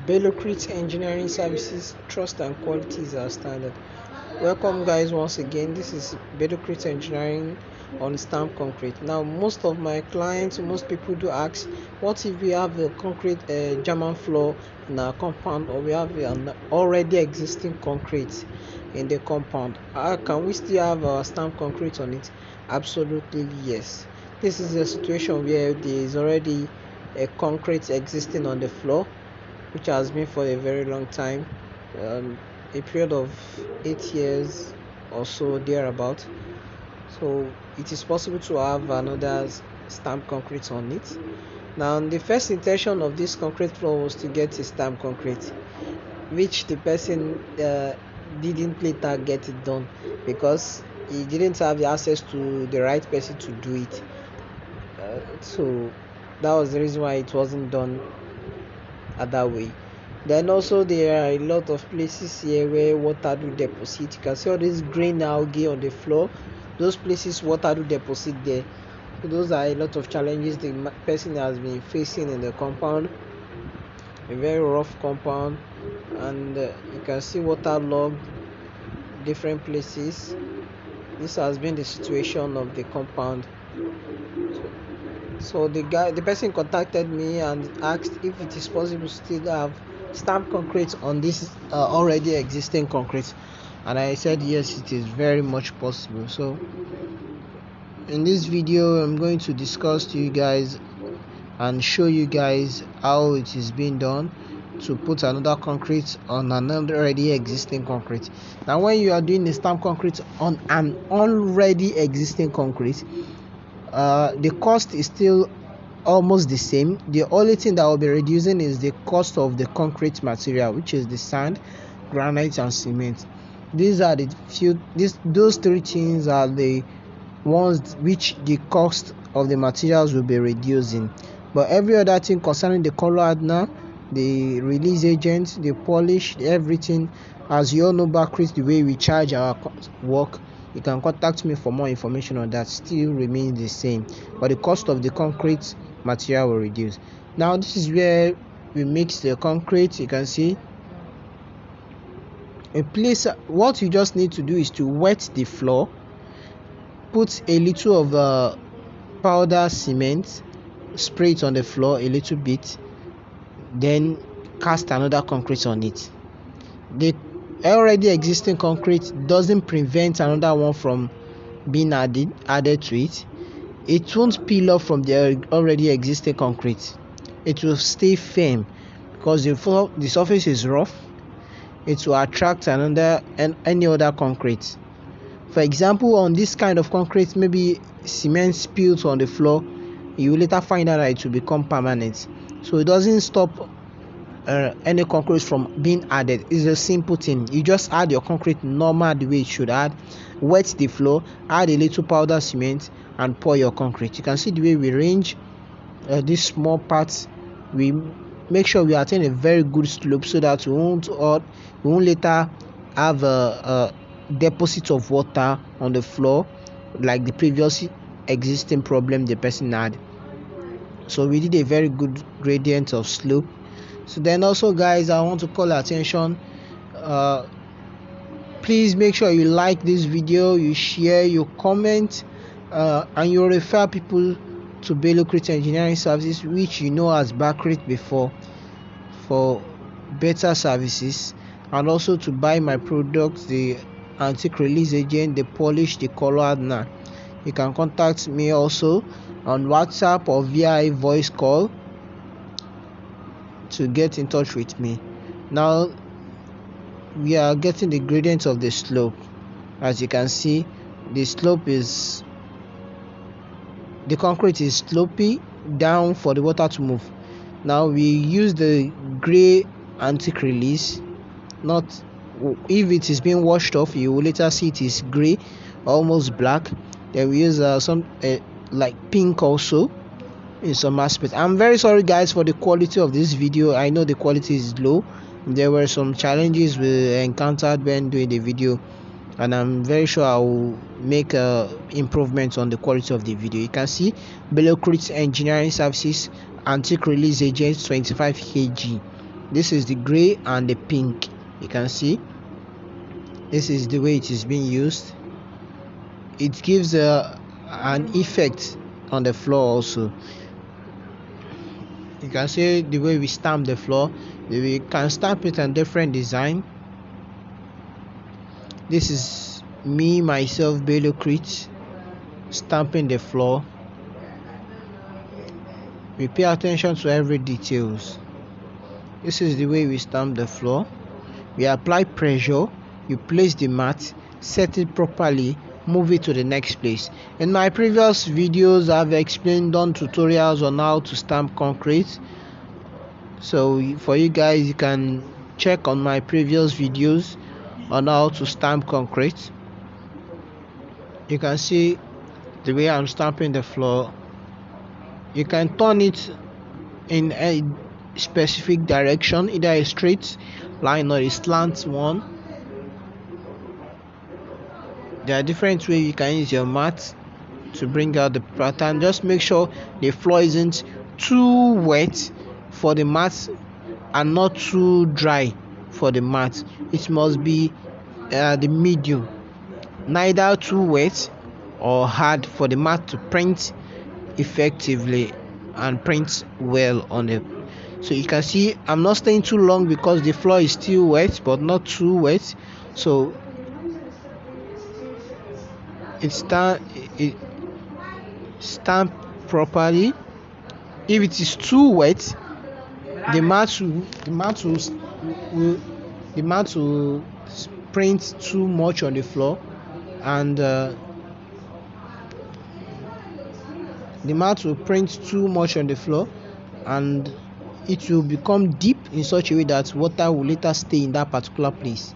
BELLOCRETE Engineering Services, trust and quality is our standard. Welcome guys once again. This is BELLOCRETE Engineering on stamp concrete. Now most of my clients, most people do ask, what if we have a concrete German floor in our compound, or we have an already existing concrete in the compound? Can we still have our stamp concrete on it? Absolutely yes. This is a situation where there is already a concrete existing on the floor, which has been for a very long time, a period of 8 years or so thereabout. So it is possible to have another stamp concrete on it. Now the first intention of this concrete floor was to get a stamp concrete, which the person didn't later get it done because he didn't have the access to the right person to do it. So that was the reason why it wasn't done that way. Then also there are a lot of places here where water do deposit. You can see all this green algae on the floor. Those places water do deposit there. So those are a lot of challenges the person has been facing in the compound. A very rough compound, and you can see water log different places. This has been the situation of the compound. So the person contacted me and asked if it is possible to still have stamp concrete on this already existing concrete, and I said yes, it is very much possible. So in this video I'm going to discuss to you guys and show you guys how it is being done to put another concrete on another already existing concrete. Now when you are doing the stamp concrete on an already existing concrete, the cost is still almost the same. The only thing that will be reducing is the cost of the concrete material, which is the sand, granite and cement. These are those three things are the ones which the cost of the materials will be reducing. But every other thing concerning the color hardener, the release agent, the polish, everything, as you all know, BELLOCRETE, the way we charge our work, you can contact me for more information on that, still remains the same, but the cost of the concrete material will reduce. Now this is where we mix the concrete. You can see a place. What you just need to do is to wet the floor, put a little of powder cement, spray it on the floor a little bit, then cast another concrete on it. The already existing concrete doesn't prevent another one from being added to it. It won't peel off from the already existing concrete. It will stay firm because the surface is rough. It will attract any other concrete. For example, on this kind of concrete, maybe cement spills on the floor, you will later find out that it will become permanent. So it doesn't stop any concrete from being added. It's a simple thing. You just add your concrete normal, the way it should add, wet the floor, add a little powder cement and pour your concrete. You can see the way we arrange these small parts. We make sure we attain a very good slope so that we won't later have a deposit of water on the floor like the previous existing problem the person had. So we did a very good gradient of slope. So then also guys, I want to call attention, please make sure you like this video, you share, you comment, and you refer people to BELLOCRETE Engineering Services, which you know as BELLOCRETE before, for better services, and also to buy my products, the antique release agent, the polish, the color hardener. You can contact me also on WhatsApp or via voice call to get in touch with me. Now we are getting the gradient of the slope. As you can see, the concrete is slopy down for the water to move. Now we use the gray antique release. Not if it is being washed off, you will later see it is gray, almost black. Then we use some like pink also in some aspects. I'm very sorry guys for the quality of this video. I know the quality is low. There were some challenges we encountered when doing the video, and I'm very sure I will make improvements on the quality of the video. You can see BELLOCRETE Engineering Services antique release agent 25 kg. This is the gray and the pink. You can see this is the way it is being used. It gives an effect on the floor also. You can see the way we stamp the floor. We can stamp it in different design. This is me myself, BELLOCRETE, stamping the floor. We pay attention to every details. This is the way we stamp the floor. We apply pressure, you place the mat, set it properly, move it to the next place. In my previous videos, I've done tutorials on how to stamp concrete. So for you guys, you can check on my previous videos on how to stamp concrete. You can see the way I'm stamping the floor. You can turn it in a specific direction, either a straight line or a slant one. There are different ways you can use your mat to bring out the pattern. Just make sure the floor isn't too wet for the mat and not too dry for the mat. It must be the medium, neither too wet or hard for the mat to print effectively and print well on it. So you can see I'm not staying too long because the floor is still wet but not too wet, so it stamp properly. If it is too wet, the mat will print too much on the floor, and the mat will print too much on the floor, and it will become deep in such a way that water will later stay in that particular place.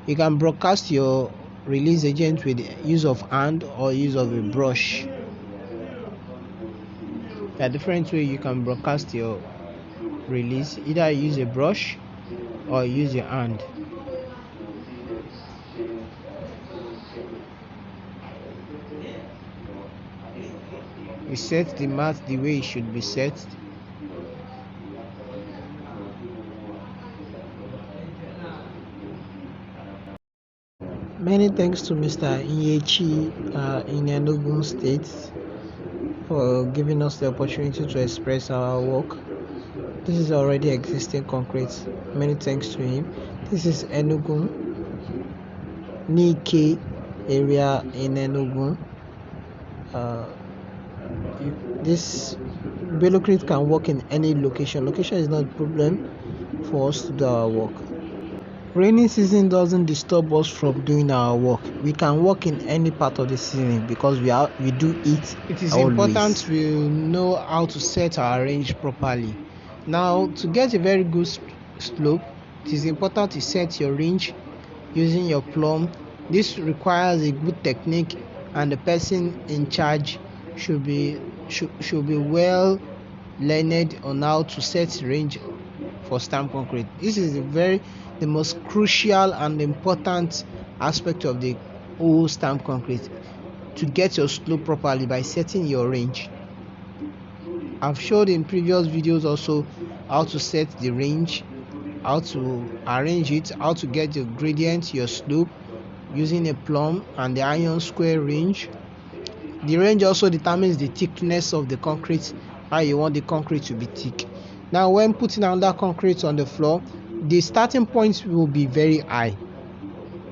You can broadcast your release agent with the use of hand or use of a brush. There are different ways you can broadcast your release. Either use a brush or use your hand. We set the mat the way it should be set. Many thanks to Mr. Iyechi in Enugu State for giving us the opportunity to express our work. This is already existing concrete. Many thanks to him. This is Enugu, Nike area in Enugu. This BELLOCRETE can work in any location. Location is not a problem for us to do our work. Rainy season doesn't disturb us from doing our work. We can work in any part of the season because we do it. It is always important we know how to set our range properly. Now, to get a very good slope, it is important to set your range using your plumb. This requires a good technique, and the person in charge should be well learned on how to set range for stamp concrete. This is the most crucial and important aspect of the whole stamp concrete, to get your slope properly by setting your range. I've showed in previous videos also how to set the range, how to arrange it, how to get your gradient, your slope using a plumb and the iron square range. The range also determines the thickness of the concrete, how you want the concrete to be thick. Now, when putting another concrete on the floor, the starting point will be very high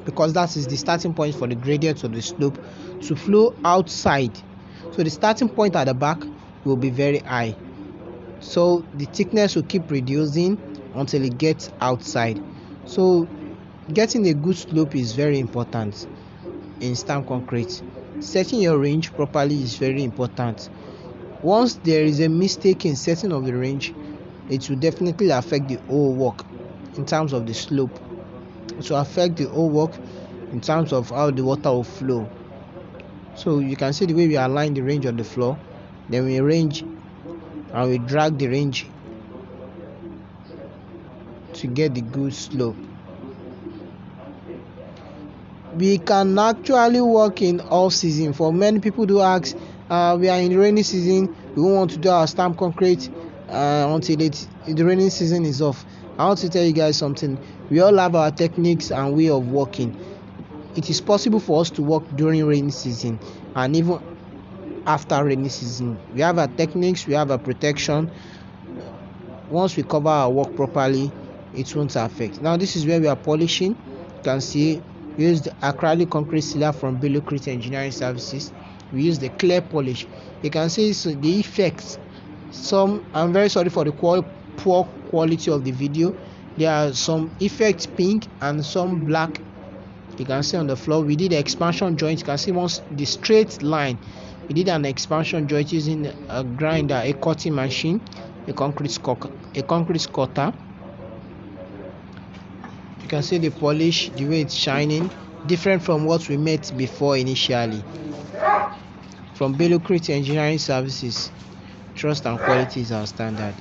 because that is the starting point for the gradient of the slope to flow outside. So the starting point at the back will be very high, so the thickness will keep reducing until it gets outside. So getting a good slope is very important in stamp concrete. Setting your range properly is very important. Once there is a mistake in setting of the range, it will definitely affect the whole work in terms of the slope. It will affect the whole work in terms of how the water will flow. So you can see the way we align the range on the floor, then we arrange and we drag the range to get the good slope. We can actually work in all season. For many people do ask, we are in rainy season, we won't want to do our stamp concrete until the rainy season is off. I want to tell you guys something. We all have our techniques and way of working. It is possible for us to work during rainy season and even after rainy season. We have our techniques, we have our protection. Once we cover our work properly, it won't affect. Now this is where we are polishing. You can see we use the acrylic concrete sealer from BELLOCRETE Engineering Services. We use the clear polish. You can see the effects. I'm very sorry for the poor quality of the video. There are some effects pink and some black. You can see on the floor we did the expansion joint. You can see once the straight line. We did an expansion joint using a grinder, a cutting machine, a concrete cutter. You can see the polish, the way it's shining, different from what we met before initially. From BELLOCRETE Engineering Services, trust and quality is our standard.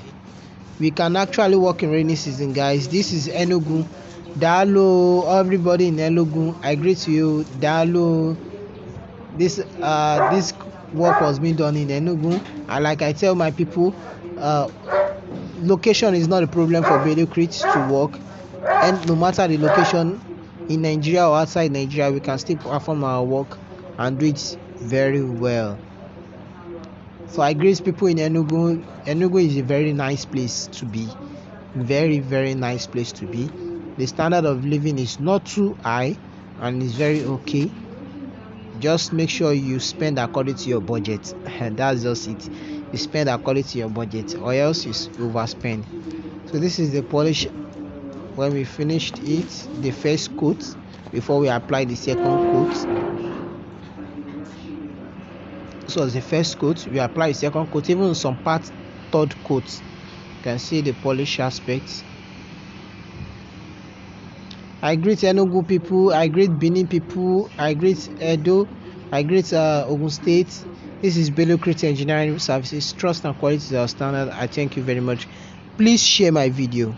We can actually work in rainy season, guys. This is Enugu. Dalo, everybody in Enugu, I greet you. Dalo. This work was being done in Enugu, and like I tell my people, location is not a problem for BELLOCRETE to work, and no matter the location in Nigeria or outside Nigeria, we can still perform our work and do it very well. So I greet people in Enugu. Enugu is a very nice place to be. Very, very nice place to be. The standard of living is not too high and is very okay. Just make sure you spend according to your budget. And that's just it. You spend according to your budget, or else you overspend. So this is the polish when we finished it, the first coat, before we apply the second coat. So as the first coat, we apply the second coat, even some part third coat. You can see the polish aspects. I greet Enugu people, I greet Benin people, I greet Edo, I greet Ogun State. This is BELLOCRETE Engineering Services. Trust and quality is our standard. I thank you very much. Please share my video.